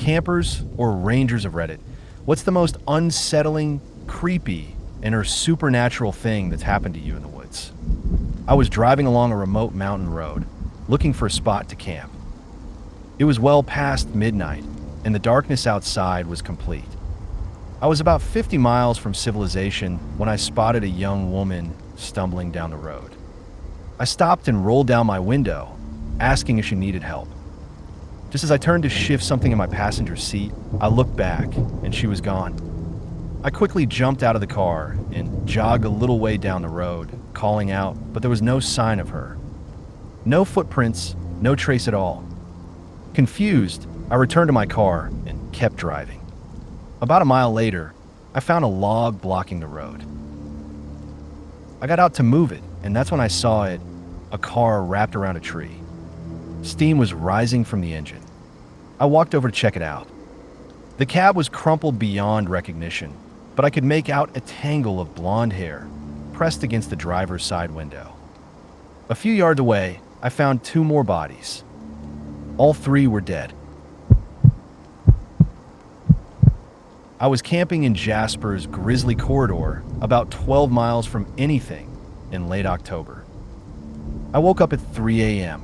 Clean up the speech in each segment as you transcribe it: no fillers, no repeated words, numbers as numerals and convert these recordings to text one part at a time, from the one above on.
Campers or rangers of Reddit, what's the most unsettling, creepy, and/or supernatural thing that's happened to you in the woods? I was driving along a remote mountain road, looking for a spot to camp. It was well past midnight, and the darkness outside was complete. I was about 50 miles from civilization when I spotted a young woman stumbling down the road. I stopped and rolled down my window, asking if she needed help. Just as I turned to shift something in my passenger seat, I looked back, and she was gone. I quickly jumped out of the car and jogged a little way down the road, calling out, but there was no sign of her. No footprints, no trace at all. Confused, I returned to my car and kept driving. About a mile later, I found a log blocking the road. I got out to move it, and that's when I saw it, a car wrapped around a tree. Steam was rising from the engine. I walked over to check it out. The cab was crumpled beyond recognition, but I could make out a tangle of blonde hair pressed against the driver's side window. A few yards away, I found two more bodies. All three were dead. I was camping in Jasper's Grizzly Corridor, about 12 miles from anything, in late October. I woke up at 3 a.m.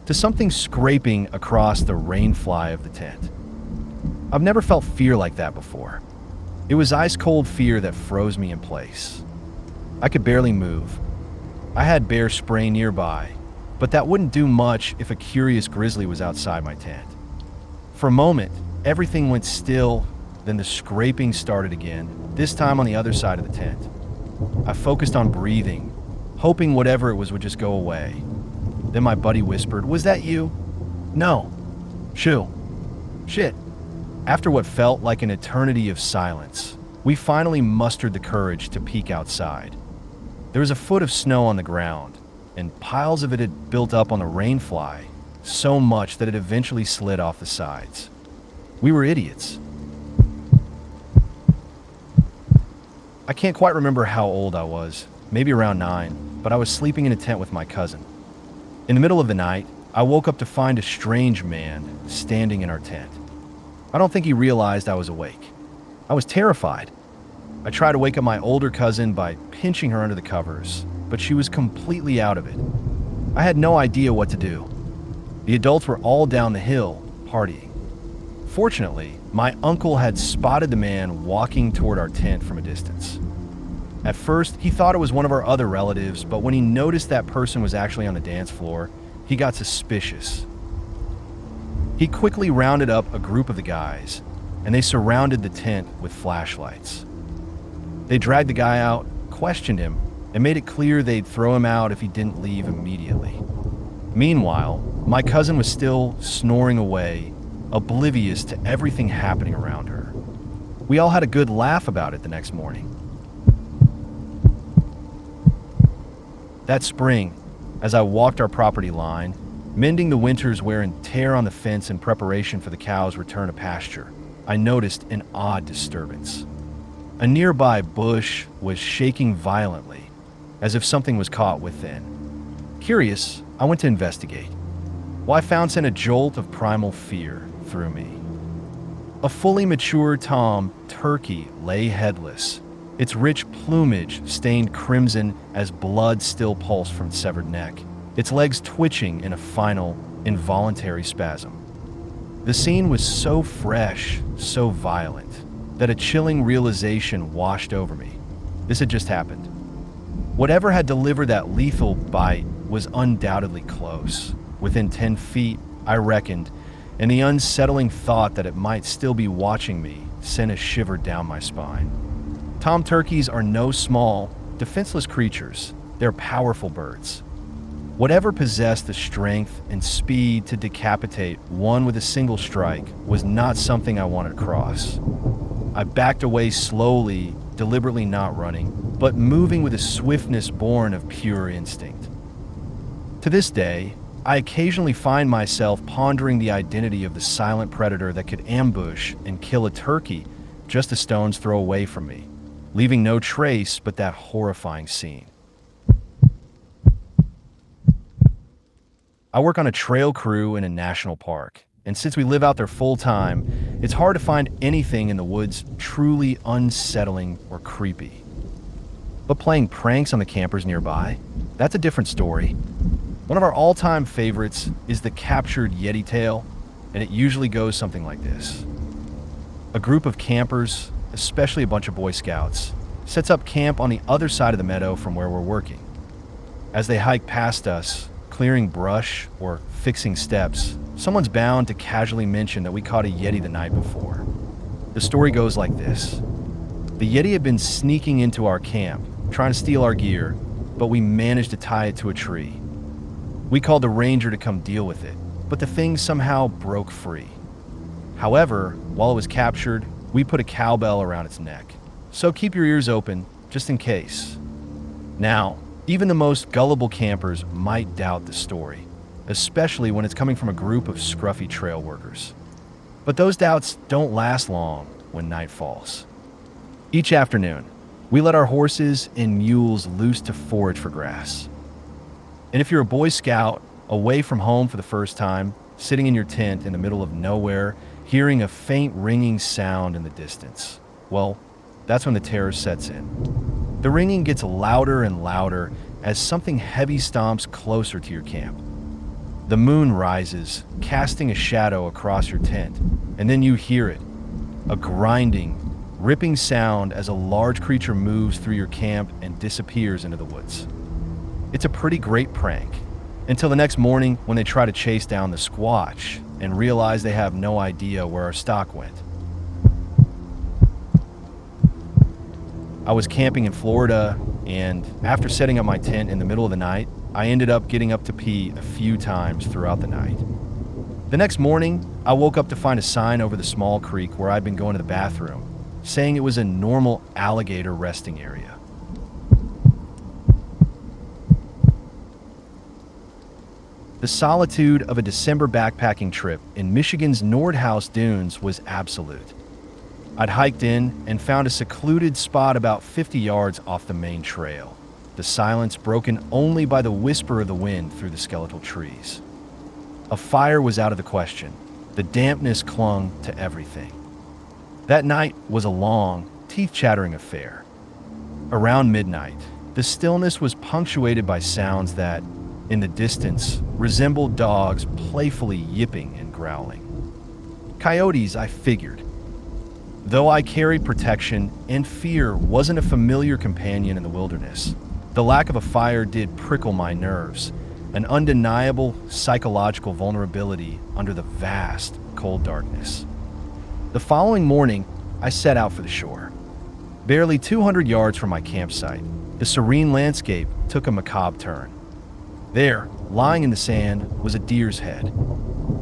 to something scraping across the rainfly of the tent. I've never felt fear like that before. It was ice-cold fear that froze me in place. I could barely move. I had bear spray nearby, but that wouldn't do much if a curious grizzly was outside my tent. For a moment, everything went still. Then the scraping started again, this time on the other side of the tent. I focused on breathing, hoping whatever it was would just go away. Then my buddy whispered, "Was that you?" "No." "Shoo." "Shit." After what felt like an eternity of silence, we finally mustered the courage to peek outside. There was a foot of snow on the ground, and piles of it had built up on the rainfly, so much that it eventually slid off the sides. We were idiots. I can't quite remember how old I was, maybe around 9, but I was sleeping in a tent with my cousin. In the middle of the night, I woke up to find a strange man standing in our tent. I don't think he realized I was awake. I was terrified. I tried to wake up my older cousin by pinching her under the covers, but she was completely out of it. I had no idea what to do. The adults were all down the hill, partying. Fortunately, my uncle had spotted the man walking toward our tent from a distance. At first, he thought it was one of our other relatives, but when he noticed that person was actually on the dance floor, he got suspicious. He quickly rounded up a group of the guys, and they surrounded the tent with flashlights. They dragged the guy out, questioned him, and made it clear they'd throw him out if he didn't leave immediately. Meanwhile, my cousin was still snoring away, oblivious to everything happening around her. We all had a good laugh about it the next morning. That spring, as I walked our property line, mending the winter's wear and tear on the fence in preparation for the cows' return to pasture, I noticed an odd disturbance. A nearby bush was shaking violently, as if something was caught within. Curious, I went to investigate. What I found sent a jolt of primal fear through me. A fully mature tom turkey lay headless, its rich plumage stained crimson as blood still pulsed from its severed neck, its legs twitching in a final, involuntary spasm. The scene was so fresh, so violent, that a chilling realization washed over me. This had just happened. Whatever had delivered that lethal bite was undoubtedly close, within 10 feet, I reckoned, and the unsettling thought that it might still be watching me sent a shiver down my spine. Tom turkeys are no small, defenseless creatures. They're powerful birds. Whatever possessed the strength and speed to decapitate one with a single strike was not something I wanted to cross. I backed away slowly, deliberately not running, but moving with a swiftness born of pure instinct. To this day, I occasionally find myself pondering the identity of the silent predator that could ambush and kill a turkey just a stone's throw away from me, leaving no trace but that horrifying scene. I work on a trail crew in a national park, and since we live out there full time, it's hard to find anything in the woods truly unsettling or creepy. But playing pranks on the campers nearby, that's a different story. One of our all-time favorites is the captured Yeti tale, and it usually goes something like this. A group of campers, especially a bunch of Boy Scouts, sets up camp on the other side of the meadow from where we're working. As they hike past us, clearing brush or fixing steps, someone's bound to casually mention that we caught a Yeti the night before. The story goes like this. The Yeti had been sneaking into our camp, trying to steal our gear, but we managed to tie it to a tree. We called the ranger to come deal with it, but the thing somehow broke free. However, while it was captured, we put a cowbell around its neck. So keep your ears open, just in case. Now, even the most gullible campers might doubt the story, especially when it's coming from a group of scruffy trail workers. But those doubts don't last long when night falls. Each afternoon, we let our horses and mules loose to forage for grass. And if you're a Boy Scout, away from home for the first time, sitting in your tent in the middle of nowhere, hearing a faint ringing sound in the distance, well, that's when the terror sets in. The ringing gets louder and louder as something heavy stomps closer to your camp. The moon rises, casting a shadow across your tent, and then you hear it, a grinding, ripping sound as a large creature moves through your camp and disappears into the woods. It's a pretty great prank, until the next morning when they try to chase down the squatch and realize they have no idea where our stock went. I was camping in Florida, and after setting up my tent in the middle of the night, I ended up getting up to pee a few times throughout the night. The next morning, I woke up to find a sign over the small creek where I'd been going to the bathroom, saying it was a normal alligator resting area. The solitude of a December backpacking trip in Michigan's Nordhaus Dunes was absolute. I'd hiked in and found a secluded spot about 50 yards off the main trail, the silence broken only by the whisper of the wind through the skeletal trees. A fire was out of the question. The dampness clung to everything. That night was a long, teeth-chattering affair. Around midnight, the stillness was punctuated by sounds that, in the distance, resembled dogs playfully yipping and growling. Coyotes, I figured. Though I carried protection and fear wasn't a familiar companion in the wilderness, the lack of a fire did prickle my nerves, an undeniable psychological vulnerability under the vast, cold darkness. The following morning, I set out for the shore. Barely 200 yards from my campsite, the serene landscape took a macabre turn. There, lying in the sand, was a deer's head.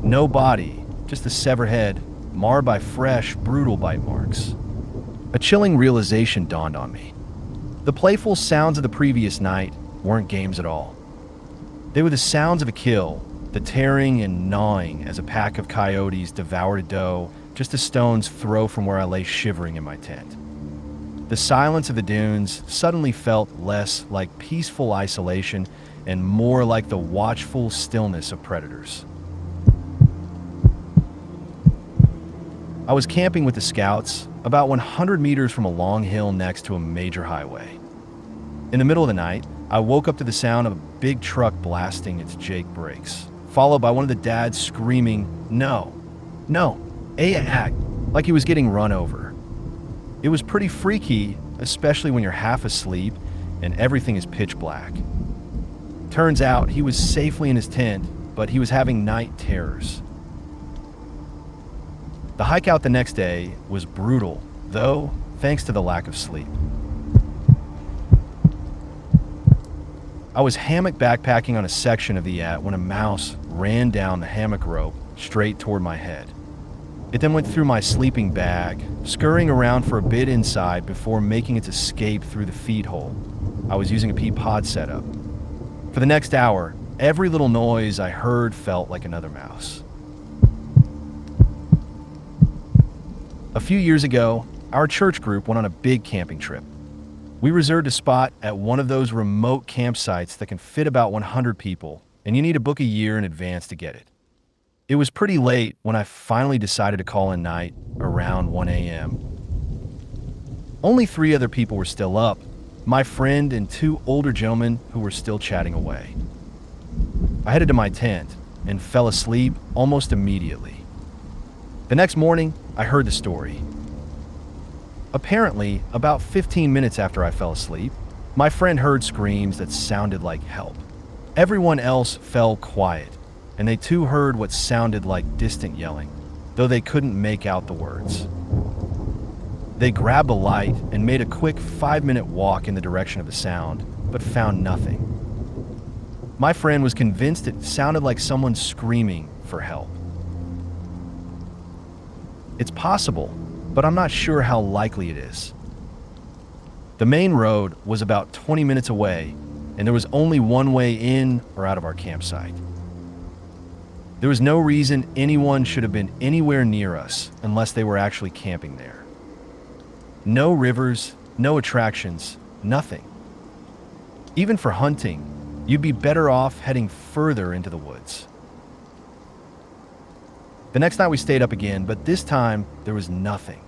No body, just a severed head, marred by fresh, brutal bite marks. A chilling realization dawned on me. The playful sounds of the previous night weren't games at all. They were the sounds of a kill, the tearing and gnawing as a pack of coyotes devoured a doe just a stone's throw from where I lay shivering in my tent. The silence of the dunes suddenly felt less like peaceful isolation and more like the watchful stillness of predators. I was camping with the scouts about 100 meters from a long hill next to a major highway. In the middle of the night, I woke up to the sound of a big truck blasting its Jake brakes, followed by one of the dads screaming, "No, no, act," like he was getting run over. It was pretty freaky, especially when you're half asleep and everything is pitch black. Turns out he was safely in his tent, but he was having night terrors. The hike out the next day was brutal, though, thanks to the lack of sleep. I was hammock backpacking on a section of the when a mouse ran down the hammock rope straight toward my head. It then went through my sleeping bag, scurrying around for a bit inside before making its escape through the feed hole. I was using a pea pod setup. For the next hour, every little noise I heard felt like another mouse. A few years ago, our church group went on a big camping trip. We reserved a spot at one of those remote campsites that can fit about 100 people, and you need to book a year in advance to get it. It was pretty late when I finally decided to call in night around 1 a.m. Only 3 other people were still up, my friend and 2 older gentlemen who were still chatting away. I headed to my tent and fell asleep almost immediately. The next morning, I heard the story. Apparently, about 15 minutes after I fell asleep, my friend heard screams that sounded like help. Everyone else fell quiet, and they too heard what sounded like distant yelling, though they couldn't make out the words. They grabbed a light and made a quick 5-minute walk in the direction of the sound, but found nothing. My friend was convinced it sounded like someone screaming for help. It's possible, but I'm not sure how likely it is. The main road was about 20 minutes away, and there was only one way in or out of our campsite. There was no reason anyone should have been anywhere near us unless they were actually camping there. No rivers, no attractions, nothing. Even for hunting, you'd be better off heading further into the woods. The next night we stayed up again, but this time there was nothing.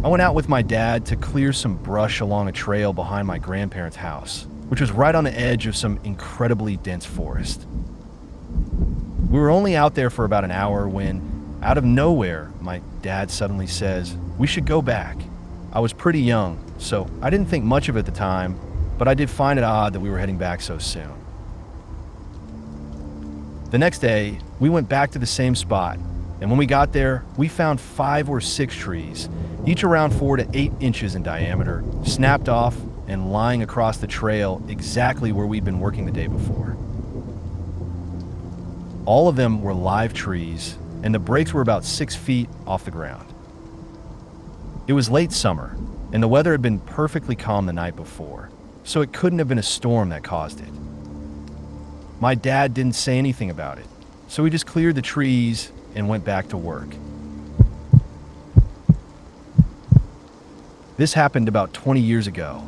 I went out with my dad to clear some brush along a trail behind my grandparents' house, which was right on the edge of some incredibly dense forest. We were only out there for about an hour when, out of nowhere, my dad suddenly says, "We should go back." I was pretty young, so I didn't think much of it at the time, but I did find it odd that we were heading back so soon. The next day, we went back to the same spot, and when we got there, we found 5 or 6 trees, each around 4 to 8 inches in diameter, snapped off and lying across the trail exactly where we'd been working the day before. All of them were live trees, and the breaks were about 6 feet off the ground. It was late summer, and the weather had been perfectly calm the night before, so it couldn't have been a storm that caused it. My dad didn't say anything about it, so we just cleared the trees and went back to work. This happened about 20 years ago.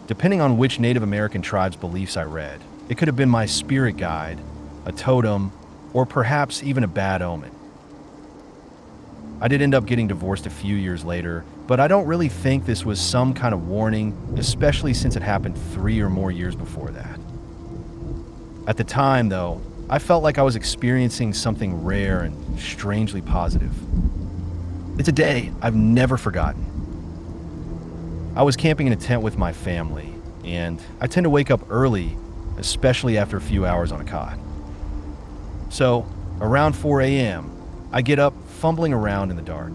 Depending on which Native American tribe's beliefs I read, it could have been my spirit guide, a totem, or perhaps even a bad omen. I did end up getting divorced a few years later, but I don't really think this was some kind of warning, especially since it happened 3 or more years before that. At the time, though, I felt like I was experiencing something rare and strangely positive. It's a day I've never forgotten. I was camping in a tent with my family, and I tend to wake up early, especially after a few hours on a cot. So, around 4 a.m., I get up, fumbling around in the dark.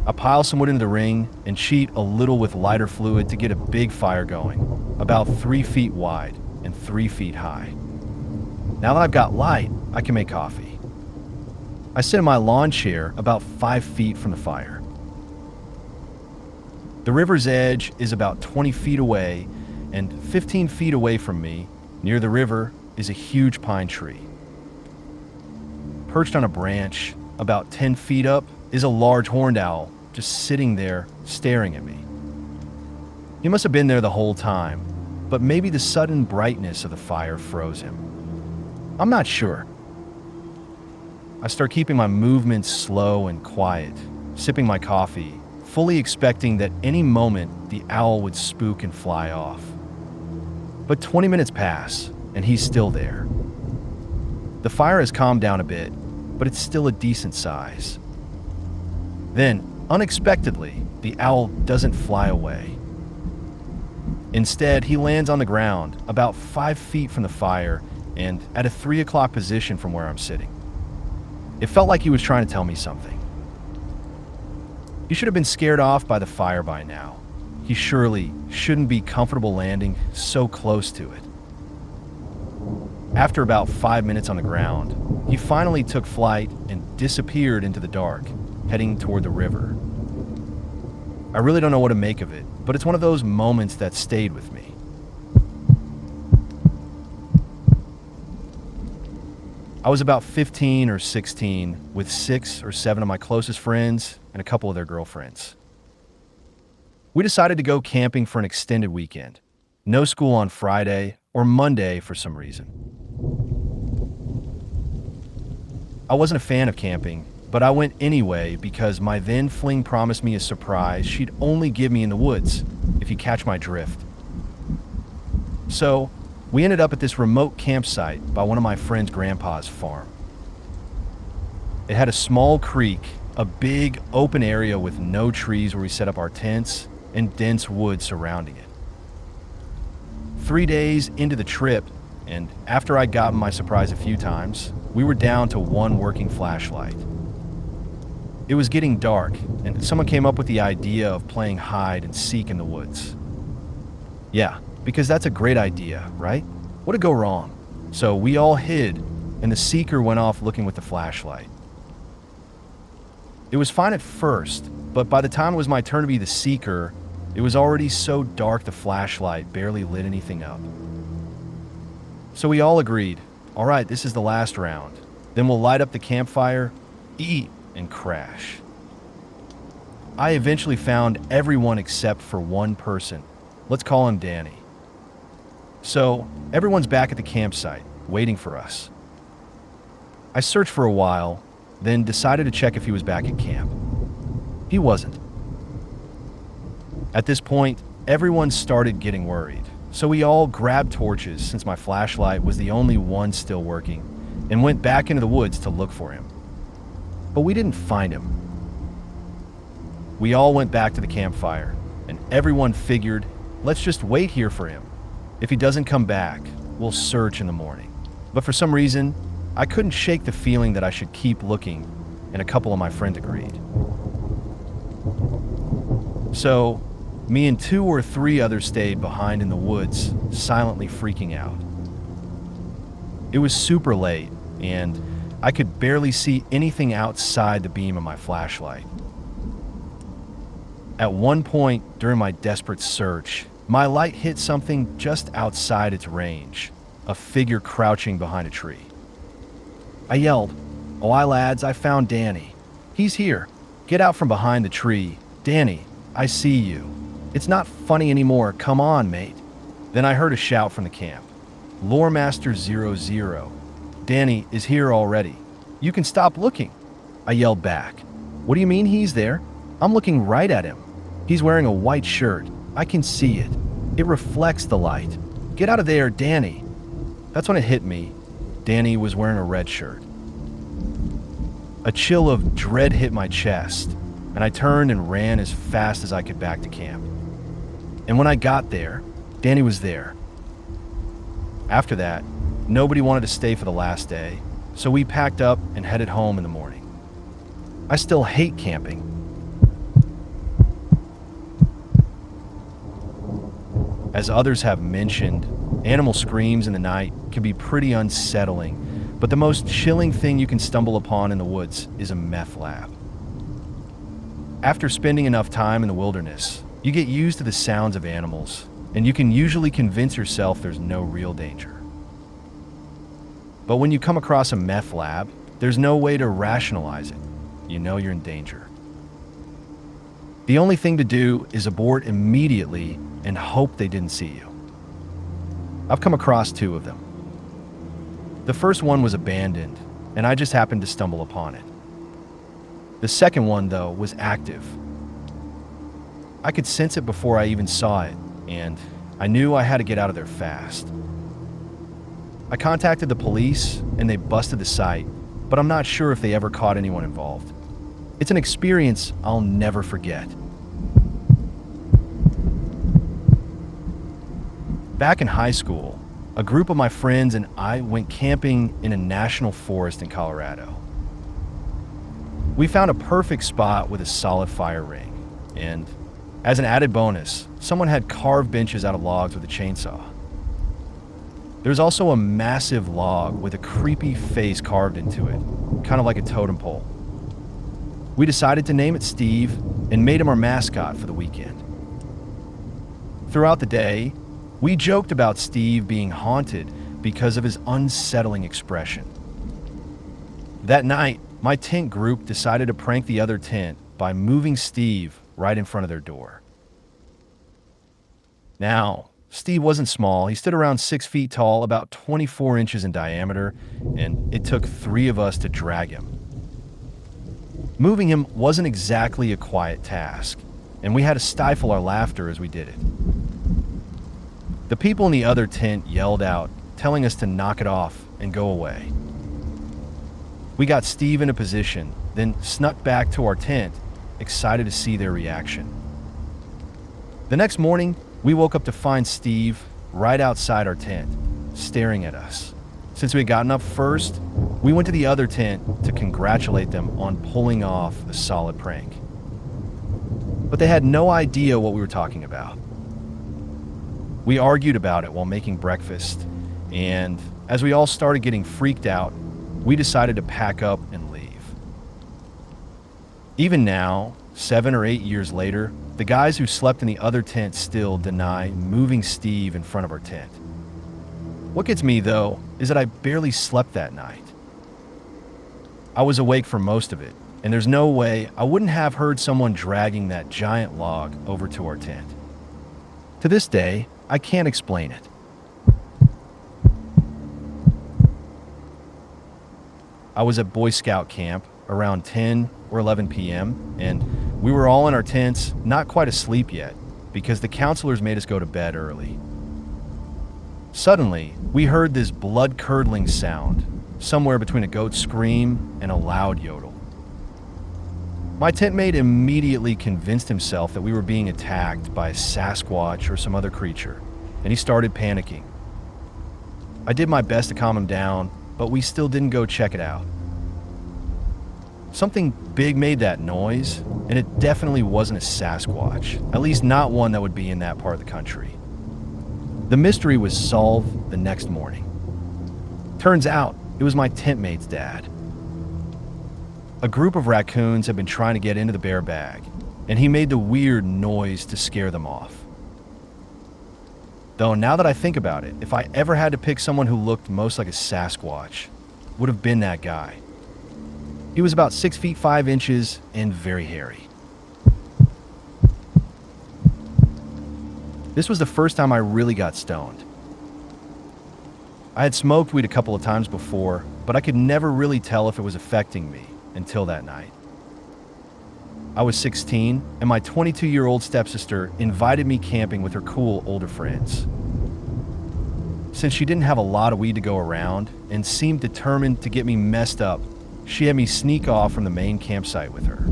I pile some wood into the ring and cheat a little with lighter fluid to get a big fire going, about 3 feet wide and 3 feet high. Now that I've got light, I can make coffee. I sit in my lawn chair about 5 feet from the fire. The river's edge is about 20 feet away, and 15 feet away from me, near the river, is a huge pine tree. Perched on a branch, about 10 feet up, is a large horned owl just sitting there staring at me. He must have been there the whole time, but maybe the sudden brightness of the fire froze him. I'm not sure. I start keeping my movements slow and quiet, sipping my coffee, fully expecting that any moment the owl would spook and fly off. But 20 minutes pass, and he's still there. The fire has calmed down a bit, but it's still a decent size. Then, unexpectedly, the owl doesn't fly away. Instead, he lands on the ground, about 5 feet from the fire and at a 3 o'clock position from where I'm sitting. It felt like he was trying to tell me something. He should have been scared off by the fire by now. He surely shouldn't be comfortable landing so close to it. After about 5 minutes on the ground, he finally took flight and disappeared into the dark, heading toward the river. I really don't know what to make of it, but it's one of those moments that stayed with me. I was about 15 or 16 with 6 or 7 of my closest friends and a couple of their girlfriends. We decided to go camping for an extended weekend. No school on Friday or Monday for some reason. I wasn't a fan of camping, but I went anyway because my then fling promised me a surprise she'd only give me in the woods, if you catch my drift. So, we ended up at this remote campsite by one of my friend's grandpa's farm. It had a small creek, a big open area with no trees where we set up our tents, and dense woods surrounding it. 3 days into the trip, and after I'd gotten my surprise a few times, we were down to one working flashlight. It was getting dark, and someone came up with the idea of playing hide and seek in the woods. Yeah, because that's a great idea, right? What'd go wrong? So we all hid, and the seeker went off looking with the flashlight. It was fine at first, but by the time it was my turn to be the seeker, it was already so dark the flashlight barely lit anything up. So we all agreed, all right, this is the last round. Then we'll light up the campfire, eat, and crash. I eventually found everyone except for one person. Let's call him Danny. So everyone's back at the campsite, waiting for us. I searched for a while, then decided to check if he was back at camp. He wasn't. At this point, everyone started getting worried, so we all grabbed torches since my flashlight was the only one still working, and went back into the woods to look for him. But we didn't find him. We all went back to the campfire, and everyone figured, let's just wait here for him. If he doesn't come back, we'll search in the morning. But for some reason, I couldn't shake the feeling that I should keep looking, and a couple of my friends agreed. So, me and 2 or 3 others stayed behind in the woods, silently freaking out. It was super late, and I could barely see anything outside the beam of my flashlight. At one point during my desperate search, my light hit something just outside its range, a figure crouching behind a tree. I yelled, "Oh, hi lads, I found Danny. He's here. Get out from behind the tree. Danny, I see you. It's not funny anymore. Come on, mate." Then I heard a shout from the camp. "Loremaster 00. Danny is here already. You can stop looking." I yelled back. "What do you mean he's there? I'm looking right at him. He's wearing a white shirt. I can see it. It reflects the light. Get out of there, Danny." That's when it hit me. Danny was wearing a red shirt. A chill of dread hit my chest, and I turned and ran as fast as I could back to camp. And when I got there, Danny was there. After that, nobody wanted to stay for the last day, so we packed up and headed home in the morning. I still hate camping. As others have mentioned, animal screams in the night can be pretty unsettling, but the most chilling thing you can stumble upon in the woods is a meth lab. After spending enough time in the wilderness, you get used to the sounds of animals, and you can usually convince yourself there's no real danger. But when you come across a meth lab, there's no way to rationalize it. You know you're in danger. The only thing to do is abort immediately and hope they didn't see you. I've come across 2 of them. The first one was abandoned, and I just happened to stumble upon it. The second one, though, was active. I could sense it before I even saw it, and I knew I had to get out of there fast. I contacted the police, and they busted the site, but I'm not sure if they ever caught anyone involved. It's an experience I'll never forget. Back in high school, a group of my friends and I went camping in a national forest in Colorado. We found a perfect spot with a solid fire ring, and as an added bonus, someone had carved benches out of logs with a chainsaw. There's also a massive log with a creepy face carved into it, kind of like a totem pole. We decided to name it Steve and made him our mascot for the weekend. Throughout the day, we joked about Steve being haunted because of his unsettling expression. That night, my tent group decided to prank the other tent by moving Steve right in front of their door. Now, Steve wasn't small. He stood around 6 feet tall, about 24 inches in diameter, and it took 3 of us to drag him. Moving him wasn't exactly a quiet task, and we had to stifle our laughter as we did it. The people in the other tent yelled out, telling us to knock it off and go away. We got Steve in a position, then snuck back to our tent, excited to see their reaction. The next morning, we woke up to find Steve right outside our tent, staring at us. Since we had gotten up first, we went to the other tent to congratulate them on pulling off a solid prank. But they had no idea what we were talking about. We argued about it while making breakfast, and as we all started getting freaked out, we decided to pack up and leave. Even now, 7 or 8 years later, the guys who slept in the other tent still deny moving Steve in front of our tent. What gets me, though, is that I barely slept that night. I was awake for most of it, and there's no way I wouldn't have heard someone dragging that giant log over to our tent. To this day, I can't explain it. I was at Boy Scout camp around 10 or 11 p.m., and we were all in our tents, not quite asleep yet, because the counselors made us go to bed early. Suddenly, we heard this blood-curdling sound, somewhere between a goat's scream and a loud yodel. My tent mate immediately convinced himself that we were being attacked by a Sasquatch or some other creature, and he started panicking. I did my best to calm him down, but we still didn't go check it out. Something big made that noise, and it definitely wasn't a Sasquatch, at least not one that would be in that part of the country. The mystery was solved the next morning. Turns out, it was my tent mate's dad. A group of raccoons had been trying to get into the bear bag, and he made the weird noise to scare them off. Though now that I think about it, if I ever had to pick someone who looked most like a Sasquatch, it would have been that guy. He was about 6 feet 5 inches and very hairy. This was the first time I really got stoned. I had smoked weed a couple of times before, but I could never really tell if it was affecting me until that night. I was 16, and my 22-year-old stepsister invited me camping with her cool older friends. Since she didn't have a lot of weed to go around and seemed determined to get me messed up, she had me sneak off from the main campsite with her.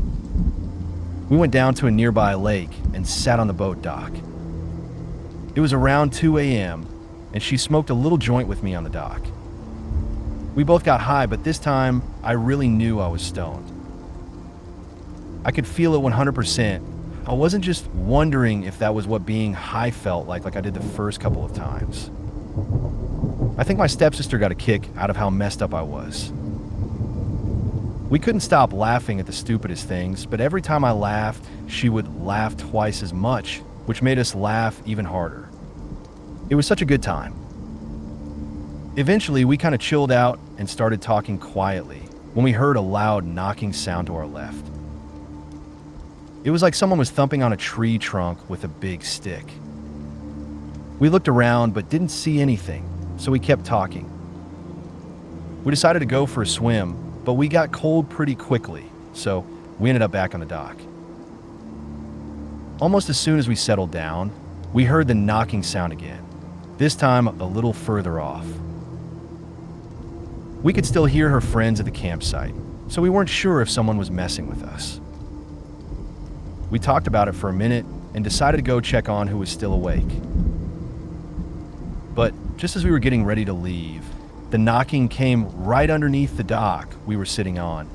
We went down to a nearby lake and sat on the boat dock. It was around 2 a.m., and she smoked a little joint with me on the dock. We both got high, but this time I really knew I was stoned. I could feel it 100%. I wasn't just wondering if that was what being high felt like I did the first couple of times. I think my stepsister got a kick out of how messed up I was. We couldn't stop laughing at the stupidest things, but every time I laughed, she would laugh twice as much, which made us laugh even harder. It was such a good time. Eventually, we kind of chilled out and started talking quietly when we heard a loud knocking sound to our left. It was like someone was thumping on a tree trunk with a big stick. We looked around but didn't see anything, so we kept talking. We decided to go for a swim, but we got cold pretty quickly, so we ended up back on the dock. Almost as soon as we settled down, we heard the knocking sound again, this time a little further off. We could still hear her friends at the campsite, so we weren't sure if someone was messing with us. We talked about it for a minute and decided to go check on who was still awake. But just as we were getting ready to leave, the knocking came right underneath the dock we were sitting on.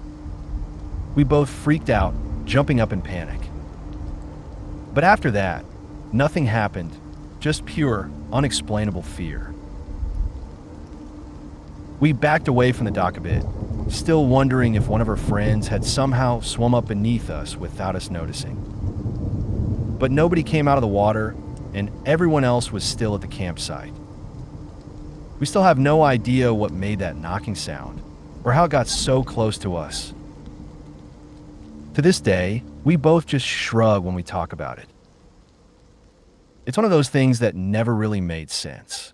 We both freaked out, jumping up in panic. But after that, nothing happened, just pure, unexplainable fear. We backed away from the dock a bit, still wondering if one of her friends had somehow swum up beneath us without us noticing. But nobody came out of the water, and everyone else was still at the campsite. We still have no idea what made that knocking sound, or how it got so close to us. To this day, we both just shrug when we talk about it. It's one of those things that never really made sense.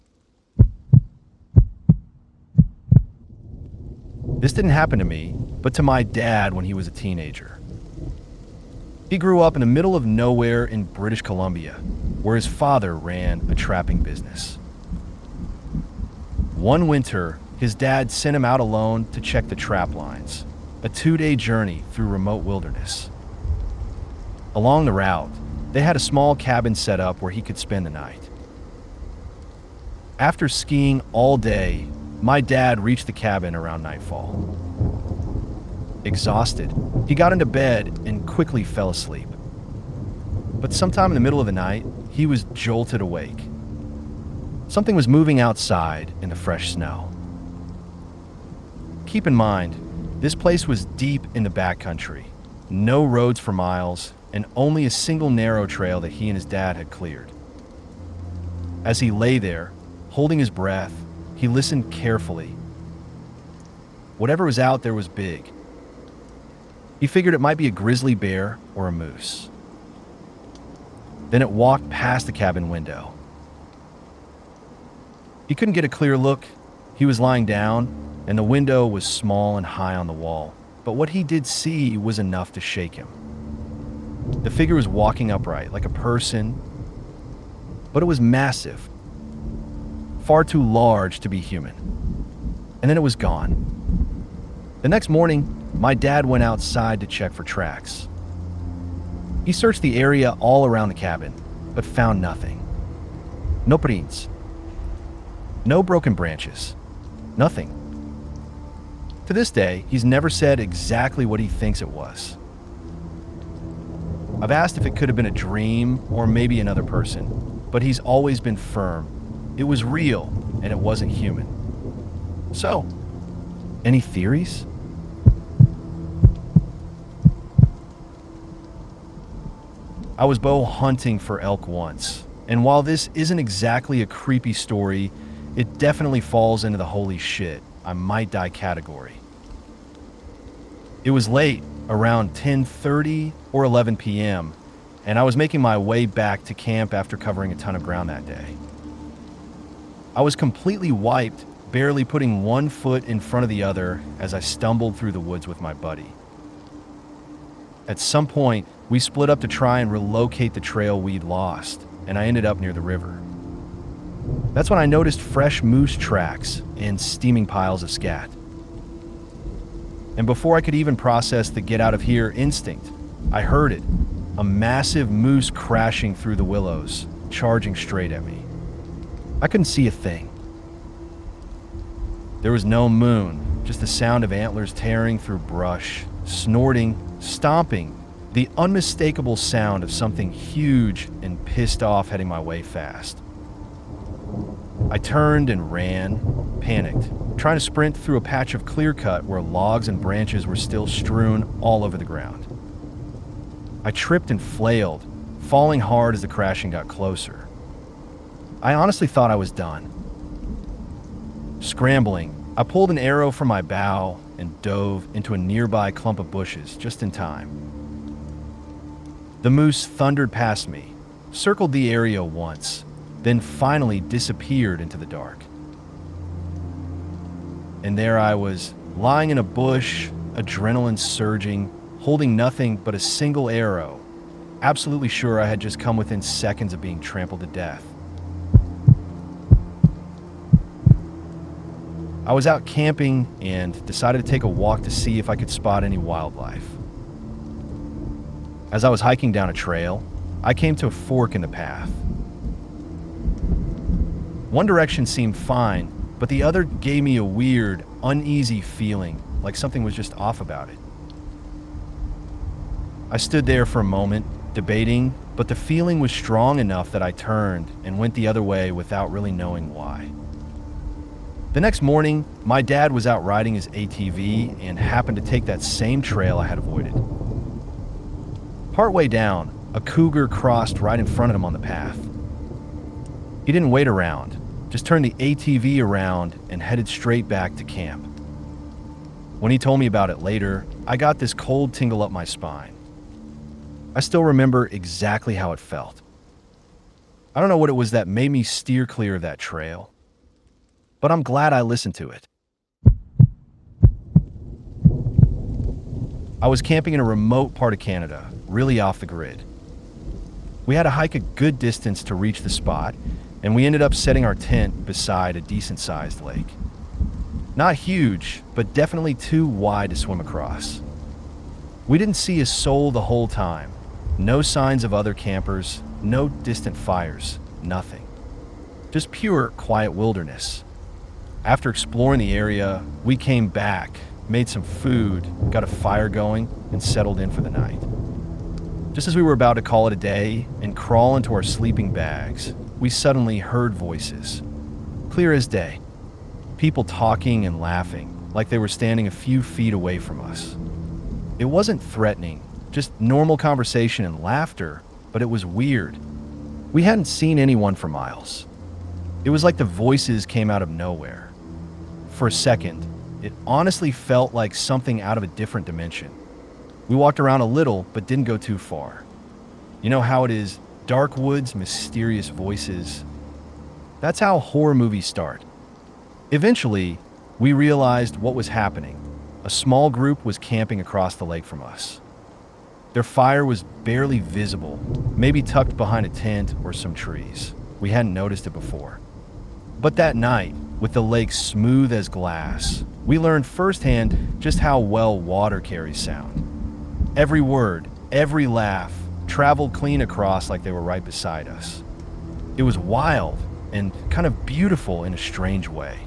This didn't happen to me, but to my dad when he was a teenager. He grew up in the middle of nowhere in British Columbia, where his father ran a trapping business. One winter, his dad sent him out alone to check the trap lines, a 2-day journey through remote wilderness. Along the route, they had a small cabin set up where he could spend the night. After skiing all day, my dad reached the cabin around nightfall. Exhausted, he got into bed and quickly fell asleep. But sometime in the middle of the night, he was jolted awake. Something was moving outside in the fresh snow. Keep in mind, this place was deep in the backcountry, no roads for miles, and only a single narrow trail that he and his dad had cleared. As he lay there, holding his breath, he listened carefully. Whatever was out there was big. He figured it might be a grizzly bear or a moose. Then it walked past the cabin window. He couldn't get a clear look. He was lying down, and the window was small and high on the wall, but what he did see was enough to shake him. The figure was walking upright, like a person, but it was massive, far too large to be human. And then it was gone. The next morning, my dad went outside to check for tracks. He searched the area all around the cabin, but found nothing. No prints. No broken branches. Nothing. To this day, he's never said exactly what he thinks it was. I've asked if it could have been a dream or maybe another person, but he's always been firm. It was real and it wasn't human. So, any theories? I was bow hunting for elk once, and while this isn't exactly a creepy story, it definitely falls into the holy shit, I might die category. It was late, around 10:30 or 11 p.m., and I was making my way back to camp after covering a ton of ground that day. I was completely wiped, barely putting one foot in front of the other as I stumbled through the woods with my buddy. At some point, we split up to try and relocate the trail we'd lost, and I ended up near the river. That's when I noticed fresh moose tracks and steaming piles of scat. And before I could even process the get out of here instinct, I heard it, a massive moose crashing through the willows, charging straight at me. I couldn't see a thing. There was no moon, just the sound of antlers tearing through brush, snorting, stomping, the unmistakable sound of something huge and pissed off heading my way fast. I turned and ran, panicked, trying to sprint through a patch of clear cut where logs and branches were still strewn all over the ground. I tripped and flailed, falling hard as the crashing got closer. I honestly thought I was done. Scrambling, I pulled an arrow from my bow and dove into a nearby clump of bushes just in time. The moose thundered past me, circled the area once, then finally disappeared into the dark. And there I was, lying in a bush, adrenaline surging, holding nothing but a single arrow, absolutely sure I had just come within seconds of being trampled to death. I was out camping and decided to take a walk to see if I could spot any wildlife. As I was hiking down a trail, I came to a fork in the path. One direction seemed fine, but the other gave me a weird, uneasy feeling, like something was just off about it. I stood there for a moment, debating, but the feeling was strong enough that I turned and went the other way without really knowing why. The next morning, my dad was out riding his ATV and happened to take that same trail I had avoided. Partway down, a cougar crossed right in front of him on the path. He didn't wait around, just turned the ATV around and headed straight back to camp. When he told me about it later, I got this cold tingle up my spine. I still remember exactly how it felt. I don't know what it was that made me steer clear of that trail, but I'm glad I listened to it. I was camping in a remote part of Canada, really off the grid. We had to hike a good distance to reach the spot, and we ended up setting our tent beside a decent-sized lake. Not huge, but definitely too wide to swim across. We didn't see a soul the whole time. No signs of other campers, no distant fires, nothing. Just pure, quiet wilderness. After exploring the area, we came back, made some food, got a fire going, and settled in for the night. Just as we were about to call it a day and crawl into our sleeping bags, we suddenly heard voices. Clear as day. People talking and laughing, like they were standing a few feet away from us. It wasn't threatening, just normal conversation and laughter, but it was weird. We hadn't seen anyone for miles. It was like the voices came out of nowhere. For a second, it honestly felt like something out of a different dimension. We walked around a little, but didn't go too far. You know how it is, dark woods, mysterious voices. That's how horror movies start. Eventually, we realized what was happening. A small group was camping across the lake from us. Their fire was barely visible, maybe tucked behind a tent or some trees. We hadn't noticed it before. But that night, with the lake smooth as glass, we learned firsthand just how well water carries sound. Every word, every laugh, traveled clean across like they were right beside us. It was wild and kind of beautiful in a strange way.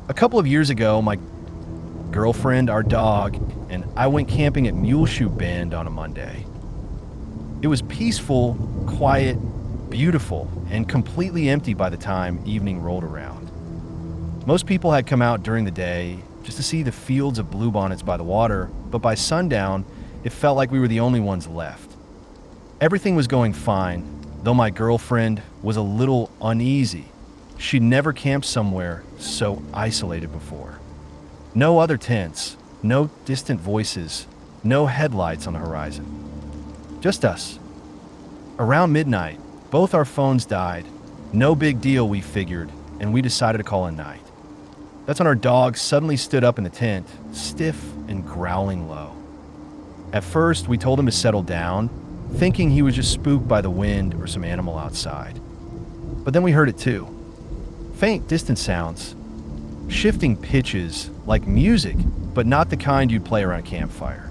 A couple of years ago, my girlfriend, our dog, and I went camping at Muleshoe Bend on a Monday. It was peaceful, quiet, beautiful, and completely empty by the time evening rolled around. Most people had come out during the day just to see the fields of bluebonnets by the water, but by sundown, it felt like we were the only ones left. Everything was going fine, though my girlfriend was a little uneasy. She'd never camped somewhere so isolated before. No other tents, no distant voices, no headlights on the horizon. Just us. Around midnight, both our phones died. No big deal, we figured, and we decided to call it a night. That's when our dog suddenly stood up in the tent, stiff and growling low. At first, we told him to settle down, thinking he was just spooked by the wind or some animal outside. But then we heard it too. Faint, distant sounds. Shifting pitches, like music, but not the kind you'd play around a campfire.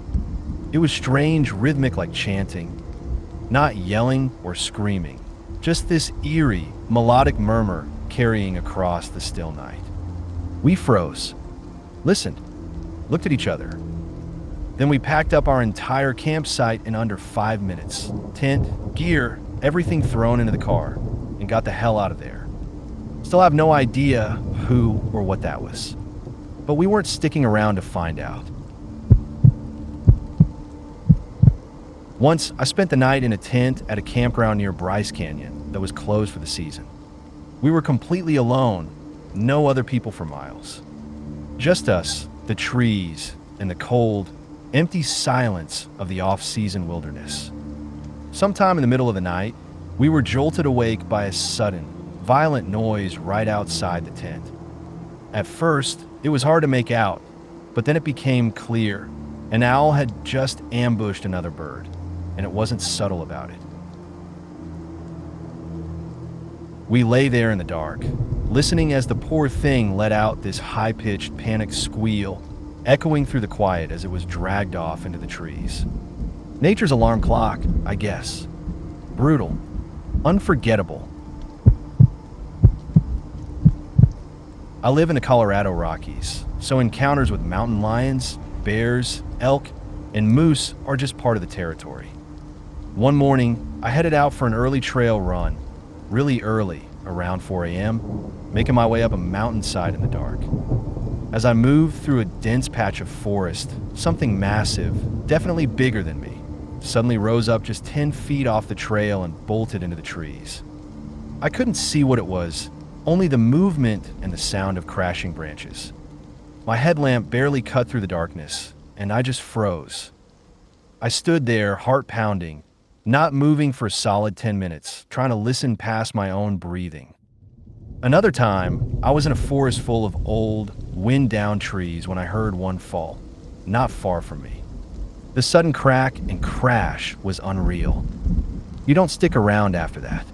It was strange, rhythmic like chanting. Not yelling or screaming. Just this eerie, melodic murmur carrying across the still night. We froze, listened, looked at each other. Then we packed up our entire campsite in under 5 minutes. Tent, gear, everything thrown into the car, and got the hell out of there. Still have no idea who or what that was. But we weren't sticking around to find out. Once, I spent the night in a tent at a campground near Bryce Canyon that was closed for the season. We were completely alone, no other people for miles. Just us, the trees, and the cold, empty silence of the off-season wilderness. Sometime in the middle of the night, we were jolted awake by a sudden, violent noise right outside the tent. At first, it was hard to make out, but then it became clear. An owl had just ambushed another bird, and it wasn't subtle about it. We lay there in the dark, listening as the poor thing let out this high-pitched, panicked squeal, echoing through the quiet as it was dragged off into the trees. Nature's alarm clock, I guess. Brutal. Unforgettable. I live in the Colorado Rockies, so encounters with mountain lions, bears, elk, and moose are just part of the territory. One morning, I headed out for an early trail run, really early, around 4 a.m., making my way up a mountainside in the dark. As I moved through a dense patch of forest, something massive, definitely bigger than me, suddenly rose up just 10 feet off the trail and bolted into the trees. I couldn't see what it was, only the movement and the sound of crashing branches. My headlamp barely cut through the darkness, and I just froze. I stood there, heart pounding, not moving for a solid 10 minutes, trying to listen past my own breathing. Another time, I was in a forest full of old, wind-down trees when I heard one fall, not far from me. The sudden crack and crash was unreal. You don't stick around after that.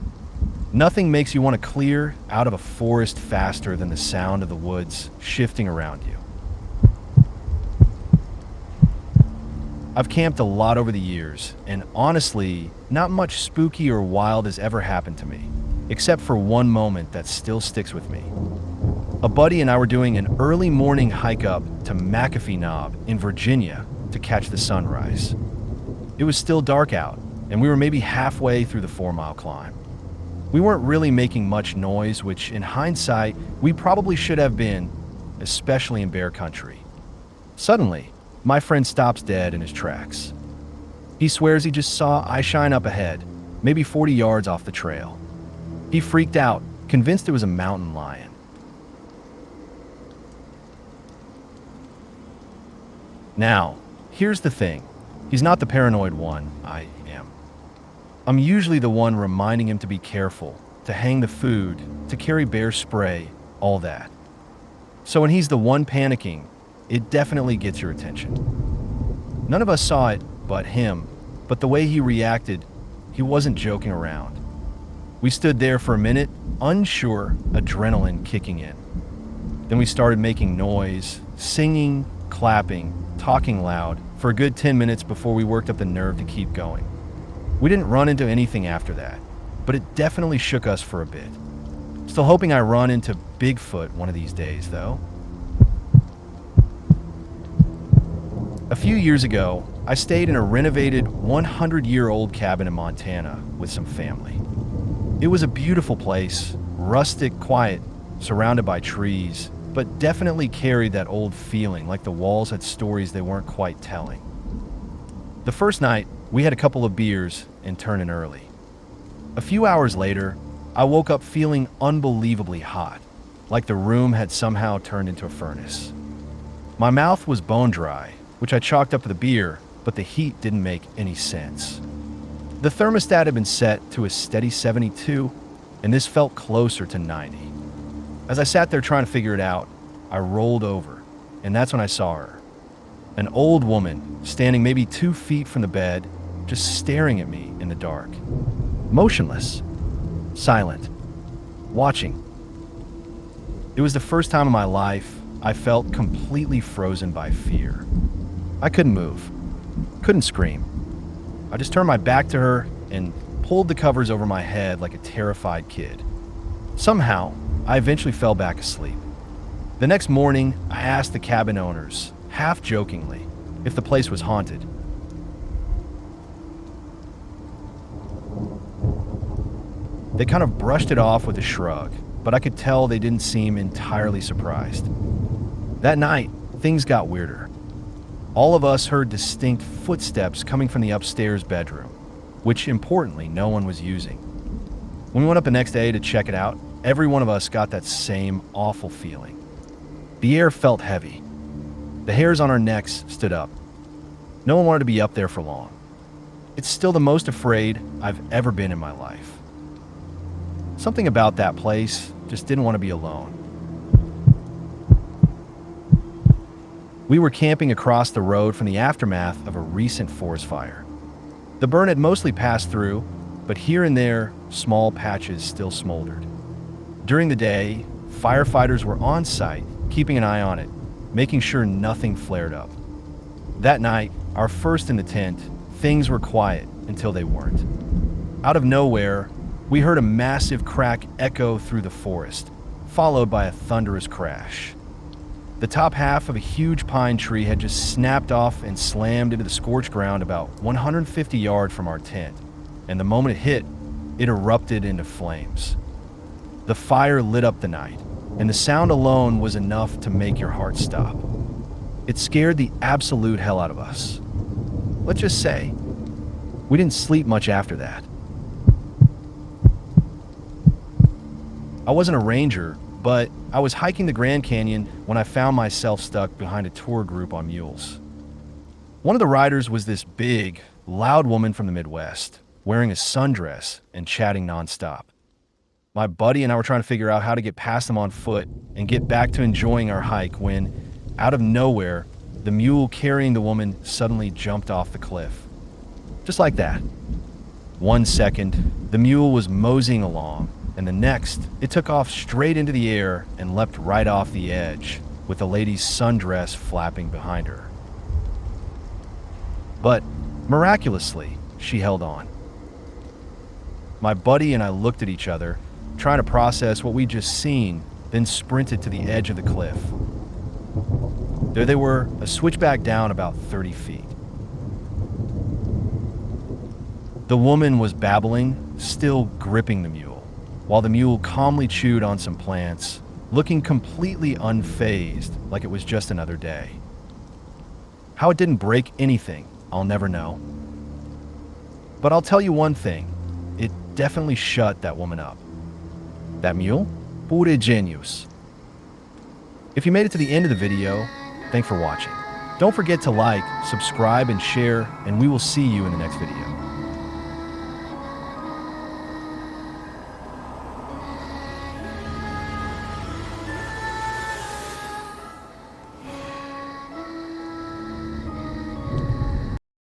Nothing makes you want to clear out of a forest faster than the sound of the woods shifting around you. I've camped a lot over the years, and honestly, not much spooky or wild has ever happened to me, except for one moment that still sticks with me. A buddy and I were doing an early morning hike up to McAfee Knob in Virginia to catch the sunrise. It was still dark out, and we were maybe halfway through the 4-mile climb. We weren't really making much noise, which in hindsight, we probably should have been, especially in bear country. Suddenly, my friend stops dead in his tracks. He swears he just saw eye shine up ahead, maybe 40 yards off the trail. He freaked out, convinced it was a mountain lion. Now, here's the thing. He's not the paranoid one, I am. I'm usually the one reminding him to be careful, to hang the food, to carry bear spray, all that. So when he's the one panicking, it definitely gets your attention. None of us saw it but him, but the way he reacted, he wasn't joking around. We stood there for a minute, unsure, adrenaline kicking in. Then we started making noise, singing, clapping, talking loud for a good 10 minutes before we worked up the nerve to keep going. We didn't run into anything after that, but it definitely shook us for a bit. Still hoping I run into Bigfoot one of these days, though. A few years ago, I stayed in a renovated 100-year-old cabin in Montana with some family. It was a beautiful place, rustic, quiet, surrounded by trees, but definitely carried that old feeling, like the walls had stories they weren't quite telling. The first night, we had a couple of beers and turned in early. A few hours later, I woke up feeling unbelievably hot, like the room had somehow turned into a furnace. My mouth was bone dry, which I chalked up to the beer, but the heat didn't make any sense. The thermostat had been set to a steady 72, and this felt closer to 90. As I sat there trying to figure it out, I rolled over, and that's when I saw her. An old woman, standing maybe 2 feet from the bed, just staring at me in the dark. Motionless. Silent. Watching. It was the first time in my life I felt completely frozen by fear. I couldn't move. Couldn't scream. I just turned my back to her and pulled the covers over my head like a terrified kid. Somehow, I eventually fell back asleep. The next morning, I asked the cabin owners, half jokingly, if the place was haunted. They kind of brushed it off with a shrug, but I could tell they didn't seem entirely surprised. That night, things got weirder. All of us heard distinct footsteps coming from the upstairs bedroom, which importantly, no one was using. When we went up the next day to check it out, every one of us got that same awful feeling. The air felt heavy. The hairs on our necks stood up. No one wanted to be up there for long. It's still the most afraid I've ever been in my life. Something about that place just didn't want to be alone. We were camping across the road from the aftermath of a recent forest fire. The burn had mostly passed through, but here and there, small patches still smoldered. During the day, firefighters were on site, keeping an eye on it, making sure nothing flared up. That night, our first in the tent, things were quiet until they weren't. Out of nowhere, we heard a massive crack echo through the forest, followed by a thunderous crash. The top half of a huge pine tree had just snapped off and slammed into the scorched ground about 150 yards from our tent, and the moment it hit, it erupted into flames. The fire lit up the night, and the sound alone was enough to make your heart stop. It scared the absolute hell out of us. Let's just say, we didn't sleep much after that. I wasn't a ranger, but I was hiking the Grand Canyon when I found myself stuck behind a tour group on mules. One of the riders was this big, loud woman from the Midwest, wearing a sundress and chatting nonstop. My buddy and I were trying to figure out how to get past them on foot and get back to enjoying our hike when, out of nowhere, the mule carrying the woman suddenly jumped off the cliff. Just like that. 1 second, the mule was moseying along, and the next, it took off straight into the air and leapt right off the edge, with the lady's sundress flapping behind her. But, miraculously, she held on. My buddy and I looked at each other, trying to process what we'd just seen, then sprinted to the edge of the cliff. There they were, a switchback down about 30 feet. The woman was babbling, still gripping the mule, while the mule calmly chewed on some plants, looking completely unfazed, like it was just another day. How it didn't break anything, I'll never know. But I'll tell you one thing, it definitely shut that woman up. That mule? Pure genius. If you made it to the end of the video, thanks for watching. Don't forget to like, subscribe, and share, and we will see you in the next video.